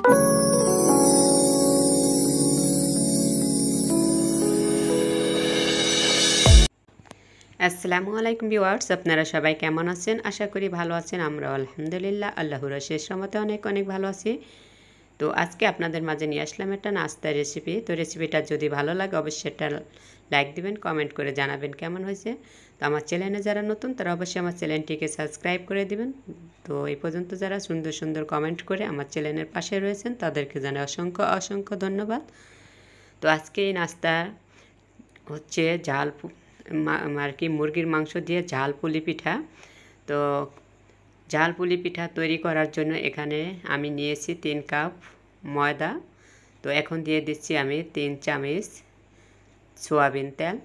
আসসালামু আলাইকুম ভিউয়ার্স, আপনারা সবাই কেমন আছেন? আশা করি ভালো আছেন। আমরা আলহামদুলিল্লাহ আল্লাহর অশেষ রহমতে অনেক ভালো আছি। তো আজকে আপনাদের মাঝে নিয়ে আসলাম একটা নাস্তার রেসিপি। তো রেসিপিটা যদি ভালো লাগে অবশ্যই একটা লাইক দিবেন, কমেন্ট করে জানাবেন কেমন হয়েছে। তো আমার চ্যানেলে যারা নতুন তারা অবশ্যই আমার চ্যানেলটিকে সাবস্ক্রাইব করে দিবেন। তো এই পর্যন্ত যারা সুন্দর সুন্দর কমেন্ট করে আমার চ্যানেলের পাশে রয়েছেন তাদেরকে জানাই অসংখ্য ধন্যবাদ। তো আজকে এই নাস্তা হচ্ছে আর কি মুরগির মাংস দিয়ে ঝাল পুলি পিঠা। তো ঝাল পুলি পিঠা তৈরি করার জন্য এখানে আমি নিয়েছি 3 কাপ ময়দা। তো এখন দিয়ে দিচ্ছি আমি 3 চামচ সয়াবিন তেল।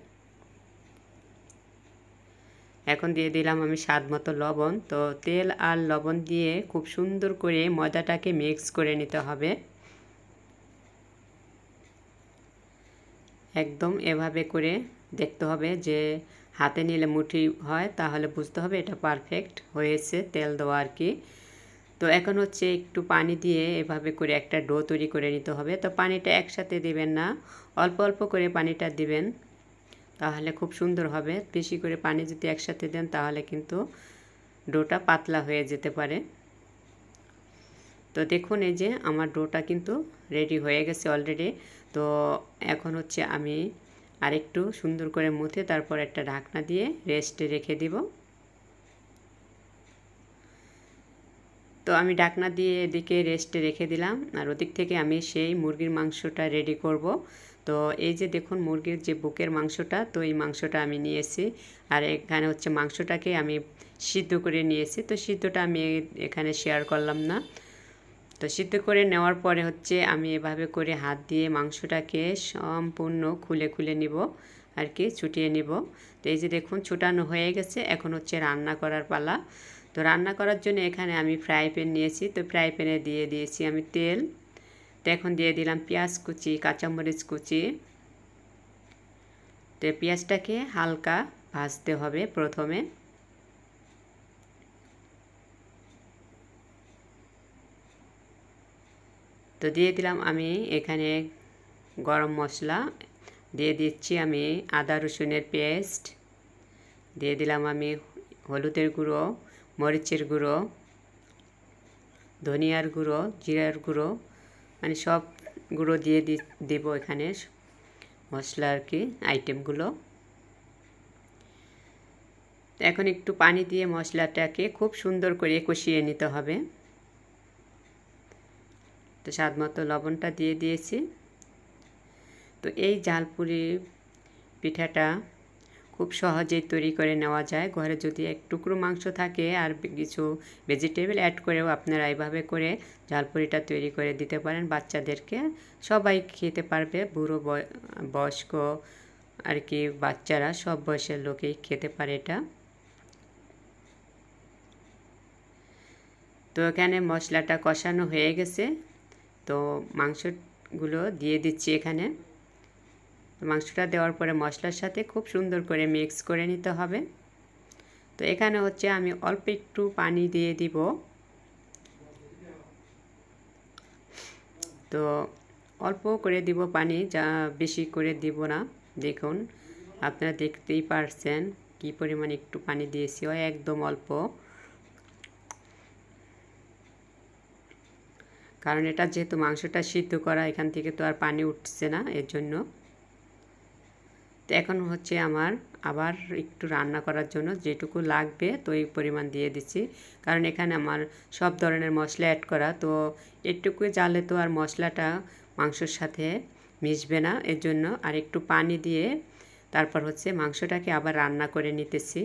এখন দিয়ে দিলাম আমি স্বাদ মতো লবণ। তো তেল আর লবণ দিয়ে খুব সুন্দর করে ময়দাটাকে মিক্স করে নিতে হবে। একদম এভাবে করে দেখতে হবে যে হাতে নিলে মুঠি হয়, তাহলে বুঝতে হবে এটা পারফেক্ট হয়েছে তেল দেওয়া আর কি। তো এখন হচ্ছে একটু পানি দিয়ে এভাবে করে একটা ডো তৈরি করে নিতে হবে। তো পানিটা একসাথে দিবেন না, অল্প অল্প করে পানিটা দিবেন, তাহলে খুব সুন্দর হবে। বেশি করে পানি যদি একসাথে দেন তাহলে কিন্তু ডোটা পাতলা হয়ে যেতে পারে। তো দেখুন এই যে আমার ডোটা কিন্তু রেডি হয়ে গেছে অলরেডি। তো এখন হচ্ছে আমি আরেকটু সুন্দর করে মুথে তারপর একটা ঢাকনা দিয়ে রেস্টে রেখে দিব। তো আমি ঢাকনা দিয়ে এদিকে রেস্টে রেখে দিলাম, আর ওদিক থেকে আমি সেই মুরগির মাংসটা রেডি করব। তো এই যে দেখুন মুরগির যে বুকের মাংসটা, তো এই মাংসটা আমি নিয়েছি। আর এখানে হচ্ছে মাংসটাকে আমি সিদ্ধ করে নিয়েছি। তো সিদ্ধটা আমি এখানে শেয়ার করলাম না। তো সিদ্ধ করে নেওয়ার পরে হচ্ছে আমি এভাবে করে হাত দিয়ে মাংসটাকে সম্পূর্ণ খুলে নিব আর কি, ছুটিয়ে নিব। তো এই যে দেখুন ছুটানো হয়ে গেছে। এখন হচ্ছে রান্না করার পালা। তো রান্না করার জন্য এখানে আমি ফ্রাই প্যান নিয়েছি। তো ফ্রাই প্যানে দিয়ে দিয়েছি আমি তেল। তো এখন দিয়ে দিলাম পেঁয়াজ কুচি, কাঁচামরিচ কুচি। তো পেঁয়াজটাকে হালকা ভাজতে হবে প্রথমে। তো দিয়ে দিলাম আমি এখানে গরম মশলা, দিয়ে দিচ্ছি আমি আদা রসুনের পেস্ট, দিয়ে দিলাম আমি হলুদের গুঁড়ো, মরিচের গুঁড়ো, ধনিয়ার গুঁড়ো, জিরার গুঁড়ো, মানে সব গুঁড়ো দিয়ে দেব এখানে মশলা আর কি আইটেমগুলো। এখন একটু পানি দিয়ে মশলাটাকে খুব সুন্দর করে কষিয়ে নিতে হবে। তো স্বাদ মতো লবণটা দিয়ে দিয়েছি। তো এই ঝালপুরি পিঠাটা খুব সহজেই তৈরি করে নেওয়া যায়। ঘরে যদি এক টুকরো মাংস থাকে আর কিছু ভেজিটেবল অ্যাড করেও আপনারা এইভাবে করে ঝালপুরিটা তৈরি করে দিতে পারেন বাচ্চাদেরকে। সবাই খেতে পারবে, বুড়ো বয়স্ক আর কি বাচ্চারা সব বয়সের লোকেই খেতে পারে এটা। তো এখানে মশলাটা কষানো হয়ে গেছে। তো মাংসগুলো দিয়ে দিচ্ছি এখানে। মাংসটা দেওয়ার পরে মশলার সাথে খুব সুন্দর করে মিক্স করে নিতে হবে। তো এখানে হচ্ছে আমি অল্প একটু পানি দিয়ে দিব। তো অল্প করে দিব পানি, যা বেশি করে দিব না। দেখুন আপনারা দেখতেই পারছেন কি পরিমাণ একটু পানি দিয়েছি, একদম অল্প, কারণ এটা যেহেতু মাংসটা সিদ্ধ করা, এখান থেকে তো আর পানি উঠছে না, এর জন্য। তো এখন হচ্ছে আমার আবার একটু রান্না করার জন্য যেটুকু লাগবে তো এই পরিমাণ দিয়ে দিচ্ছি, কারণ এখানে আমার সব ধরনের মশলা অ্যাড করা। তো একটুকু জালে তো আর মশলাটা মাংসের সাথে মিশবে না, এর জন্য আর একটু পানি দিয়ে তারপর হচ্ছে মাংসটাকে আবার রান্না করে নিতেছি।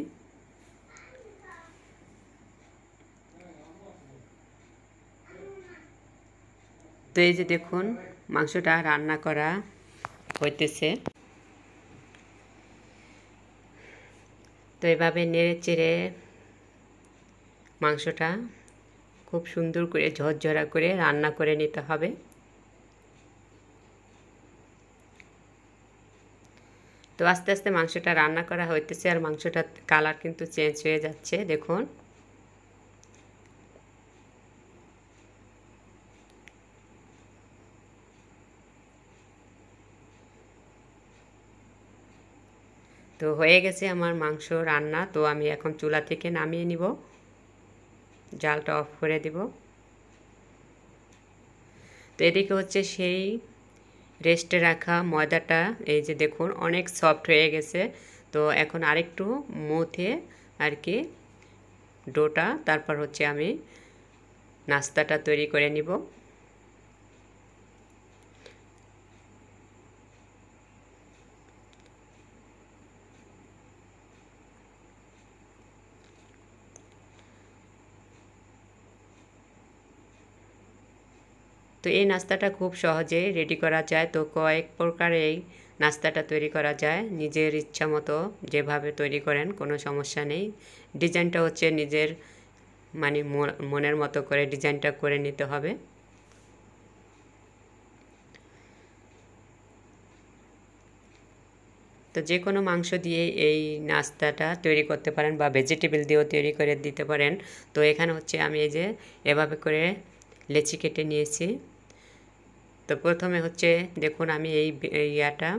তো এই যে দেখুন মাংসটা রান্না করা হইতেছে। তো এভাবে নেড়ে চেড়ে মাংসটা খুব সুন্দর করে ঝরঝরা করে রান্না করে নিতে হবে। তো আস্তে আস্তে মাংসটা রান্না করা হইতেছে, আর মাংসটার কালার কিন্তু চেঞ্জ হয়ে যাচ্ছে দেখুন। তো হয়ে গেছে আমার মাংস রান্না। তো আমি এখন চুলা থেকে নামিয়ে নিব, জালটা অফ করে দিব। তো এদিকে হচ্ছে সেই রেস্টে রাখা ময়দাটা, এই যে দেখুন অনেক সফট হয়ে গেছে। তো এখন আরেকটু মথে আর কি ডোটা, তারপর হচ্ছে আমি নাস্তাটা তৈরি করে নিব। তো এই নাস্তাটা খুব সহজেই রেডি করা যায়। তো কয়েক প্রকার এই নাস্তাটা তৈরি করা যায়, নিজের ইচ্ছা মতো যেভাবে তৈরি করেন কোনো সমস্যা নেই। ডিজাইনটা হচ্ছে নিজের মানে মনের মতো করে ডিজাইনটা করে নিতে হবে। তো যে কোনো মাংস দিয়ে এই নাস্তাটা তৈরি করতে পারেন বা ভেজিটেবল দিয়েও তৈরি করে দিতে পারেন। তো এখানে হচ্ছে আমি এই যে এভাবে করে লেচি কেটে নিয়েছি। তো প্রথমে হচ্ছে দেখুন আমি এই ইয়াটা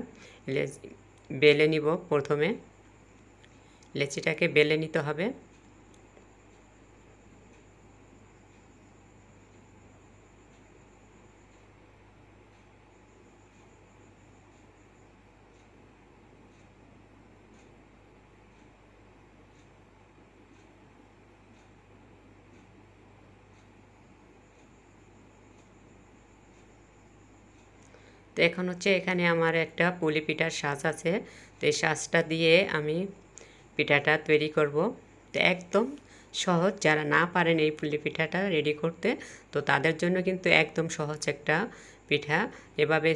বেলে নিব। প্রথমে লেচিটাকে বেলে নিতে হবে। তো এখন হচ্ছে এখানে আমার একটা পুলি পিঠার সাজ আছে। তো এই সাজটা দিয়ে আমি পিঠাটা তৈরি করব। তো একদম সহজ, যারা না পারেন এই পুলি পিঠাটা রেডি করতে, তো তাদের জন্য কিন্তু একদম সহজ একটা পিঠা। এভাবে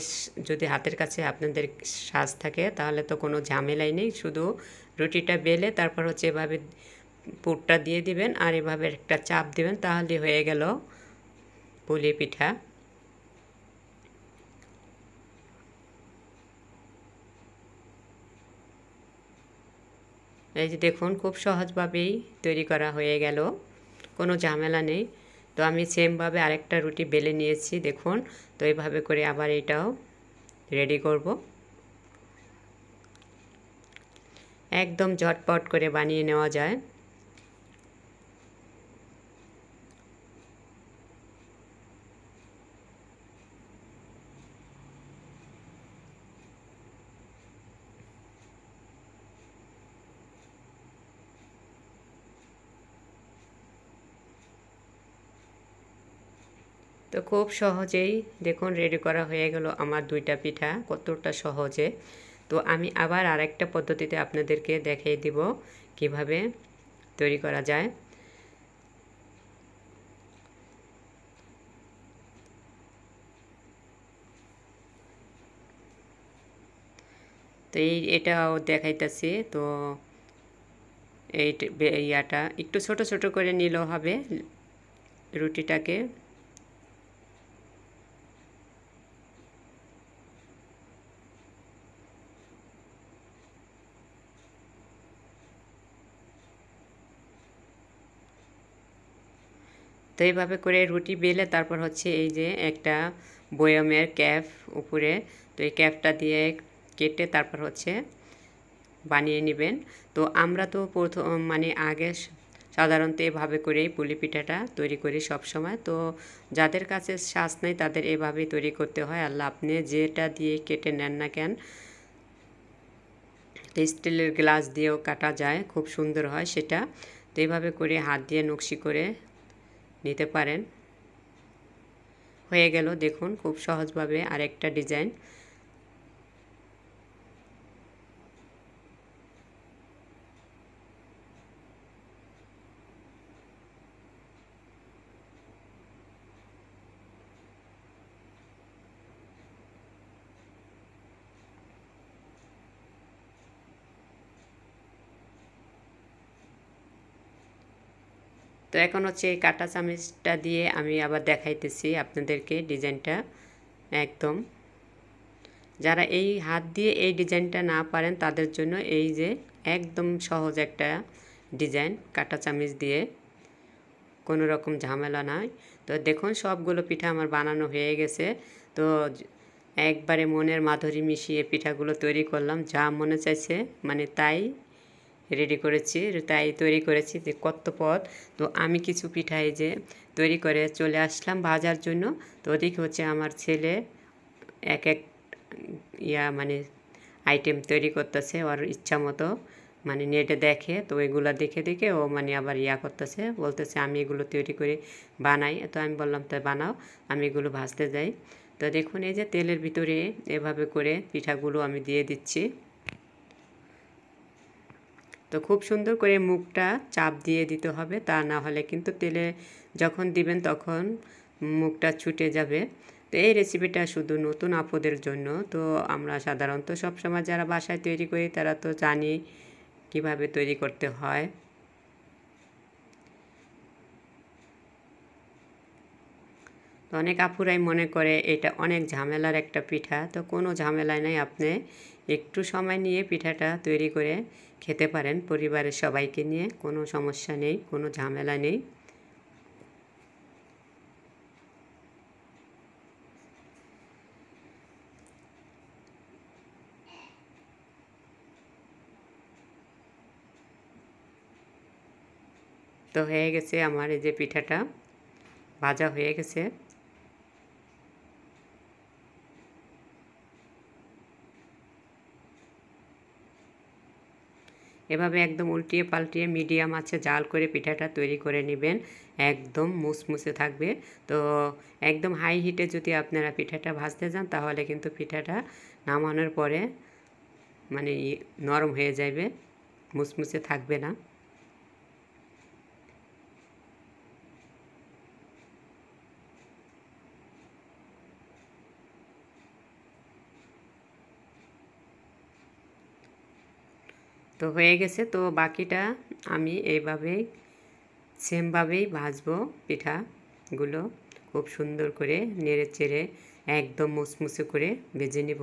যদি হাতের কাছে আপনাদের সাজ থাকে তাহলে তো কোনো ঝামেলাই নেই। শুধু রুটিটা বেলে তারপর হচ্ছে এভাবে পুরটা দিয়ে দিবেন আর এভাবে একটা চাপ দিবেন, তাহলে হয়ে গেল পুলি পিঠা। এই যে দেখুন খুব সহজভাবেই তৈরি করা হয়ে গেল, কোনো ঝামেলা নেই। তো আমি সেমভাবে আরেকটা রুটি বেলে নিয়েছি দেখুন। তো এইভাবে করে আবার এটাও রেডি করব। একদম ঝটপট করে বানিয়ে নেওয়া যায়। তো খুব সহজেই দেখুন রেডি করা হয়ে গেল আমার দুইটা পিঠা, কতটা সহজে। তো আমি আবার আরেকটা পদ্ধতিতে আপনাদেরকে দেখিয়ে দিব কিভাবে তৈরি করা যায়। তো এটাও দেখাইতেছি। তো এই ইয়াটা একটু ছোট ছোট করে নিলেও হবে রুটিটাকে। তো এইভাবে করে রুটি বেলে তারপর হচ্ছে এই যে একটা বয়ামের ক্যাপ উপরে, তো এই ক্যাপটা দিয়ে কেটে তারপর হচ্ছে বানিয়ে নেবেন। তো আমরা তো প্রথম মানে আগে সাধারণত এভাবে করেই পুলি পিঠাটা তৈরি করি সব সময়। তো যাদের কাছে শ্বাস নেই তাদের এভাবেই তৈরি করতে হয়। আল্লাহ আপনি যেটা দিয়ে কেটে নেন না কেন, স্টিলের গ্লাস দিয়েও কাটা যায়, খুব সুন্দর হয় সেটা। তো এইভাবে করে হাত দিয়ে নকশি করে নিতে পারেন। হয়ে গেল দেখুন খুব সহজভাবে আরেকটা ডিজাইন। তো এখন হচ্ছে এই কাঁটা চামচটা দিয়ে আমি আবার দেখাইতেছি আপনাদেরকে ডিজাইনটা। একদম যারা এই হাত দিয়ে এই ডিজাইনটা না পারেন তাদের জন্য এই যে একদম সহজ একটা ডিজাইন, কাঁটা চামচ দিয়ে, কোনো রকম ঝামেলা নাই। তো দেখুন সবগুলো পিঠা আমার বানানো হয়ে গেছে। তো একবারে মনের মাধুরী মিশিয়ে পিঠাগুলো তৈরি করলাম, যা মনে চাইছে মানে তাই রেডি করেছি, তাই তৈরি করেছি। যে কত পদ, তো আমি কিছু পিঠা এই যে তৈরি করে চলে আসলাম ভাজার জন্য। তো ওদিকে হচ্ছে আমার ছেলে এক এক মানে আইটেম তৈরি করতেছে ওর ইচ্ছা মতো, মানে নেটে দেখে, তো এগুলো দেখে দেখে ও মানে আবার করতেছে, বলতেছে আমি এগুলো তৈরি করে বানাই। তো আমি বললাম তাই বানাও, আমি এগুলো ভাজতে যাই। তো দেখুন এই যে তেলের ভিতরে এভাবে করে পিঠাগুলো আমি দিয়ে দিচ্ছি। তো খুব সুন্দর করে মুখটা চাপ দিয়ে দিতে হবে, তা না হলে কিন্তু তেলে যখন দিবেন তখন মুখটা ছুটে যাবে। তো এই রেসিপিটা শুধু নতুন আপুদের জন্য। তো আমরা সাধারণত সবসময় যারা বাসায় তৈরি করি তারা তো জানি কিভাবে তৈরি করতে হয়। তো অনেক আপুরাই মনে করে এটা অনেক ঝামেলার একটা পিঠা, তো কোনো ঝামেলা নেই, আপনি একটু সময় নিয়ে পিঠাটা তৈরি করে খেতে পারেন পরিবারের সবাইকে নিয়ে, কোনো সমস্যা নেই, কোনো ঝামেলা নেই। তো হয়ে গেছে আমার এই যে পিঠাটা ভাজা হয়ে গেছে। এভাবে একদম উল্টিয়ে পাল্টিয়ে মিডিয়াম আঁচে জাল করে পিঠাটা তৈরি করে নেবেন, একদম মুসমুসে থাকবে। তো একদম হাই হিটে যদি আপনারা পিঠাটা ভাজতে যান তাহলে কিন্তু পিঠাটা নামানোর পরে মানে নরম হয়ে যাবে, মুসমুসে থাকবে না। তো হয়ে গেছে, তো বাকিটা আমি এইভাবেই সেমভাবেই ভাজবো পিঠাগুলো, খুব সুন্দর করে নেড়ে চেড়ে একদম মুসমুসে করে ভেজে নেব।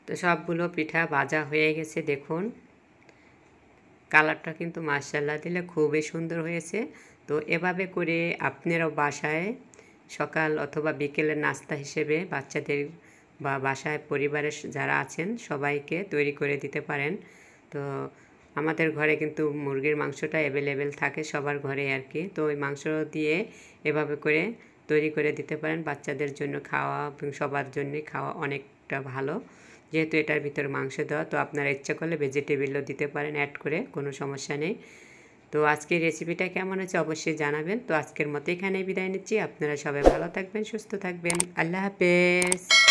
তো সবগুলো পিঠা ভাজা হয়ে গেছে, দেখুন কালারটা কিন্তু মাশাআল্লাহ দিলে খুবই সুন্দর হয়েছে। তো এভাবে করে আপনারাও বাসায় সকাল অথবা বিকেলের নাস্তা হিসেবে বাচ্চাদের বা বাসায় পরিবারের যারা আছেন সবাইকে তৈরি করে দিতে পারেন। তো আমাদের ঘরে কিন্তু মুরগির মাংসটা অ্যাভেলেবেল থাকে সবার ঘরে আর কি, তো ওই মাংস দিয়ে এভাবে করে তৈরি করে দিতে পারেন বাচ্চাদের জন্য খাওয়া, সবার জন্যই খাওয়া অনেকটা ভালো। যেহেতু এটার ভিতরে মাংস দেওয়া, তো আপনারা ইচ্ছা করলে ভেজিটেবলও দিতে পারেন অ্যাড করে, কোনো সমস্যা নেই। তো আজকের রেসিপিটা কেমন হয়েছে অবশ্যই জানাবেন। তো আজকের মতো এখানেই বিদায় নিচ্ছি, আপনারা সবাই ভালো থাকবেন, সুস্থ থাকবেন, আল্লাহ হাফেজ।